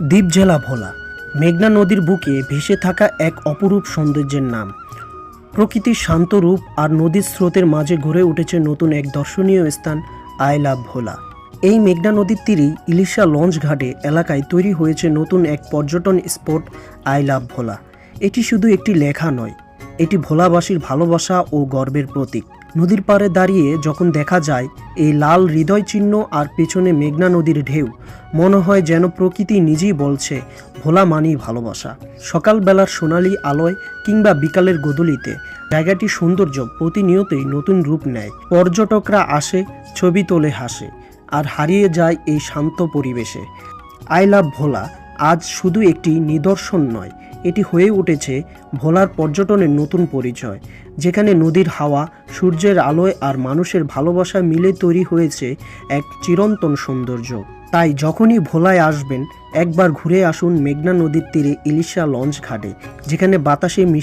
দ্বীপ জেলা ভোলা মেঘনা নদীর বুকে ভেসে থাকা এক অপরূপ সৌন্দর্যের নাম। প্রকৃতির শান্ত রূপ আর নদীর স্রোতের মাঝে গড়ে উঠেছে নতুন এক দর্শনীয় স্থান আই লাভ ভোলা। এই মেঘনা নদীর তীরেই ইলিশা লঞ্চ ঘাটে এলাকায় তৈরি হয়েছে নতুন এক পর্যটন স্পট আই লাভ ভোলা। এটি শুধু একটি লেখা নয়, এটি ভোলাবাসীর ভালোবাসা ও গর্বের প্রতীক। নদীর পাড়ে দাঁড়িয়ে যখন দেখা যায় এই লাল হৃদয় চিহ্ন আর পেছনে মেঘনা নদীর ঢেউ, মনে হয় যেন প্রকৃতি নিজেই বলছে ভোলা মানেই ভালোবাসা। সকালবেলার সোনালি আলোয় কিংবা বিকালের গোধূলিতে জায়গাটির সৌন্দর্য প্রতিনিয়তই নতুন রূপ নেয়। পর্যটকরা আসে, ছবি তোলে, হাসে আর হারিয়ে যায় এই শান্ত পরিবেশে। আই লাভ ভোলা আজ শুধু একটি নিদর্শন নয়, এটি হয়ে উঠেছে ভোলার পর্যটনের নতুন পরিচয়, যেখানে নদীর হাওয়া, সূর্যের আলোয় আর মানুষের ভালোবাসা মিলে তৈরি হয়েছে এক চিরন্তন সৌন্দর্য। তাই যখনই ভোলায় আসবেন, একবার ঘুরে আসুন মেঘনা নদীর তীরে ইলিশা লঞ্চ ঘাটে, যেখানে বাতাসে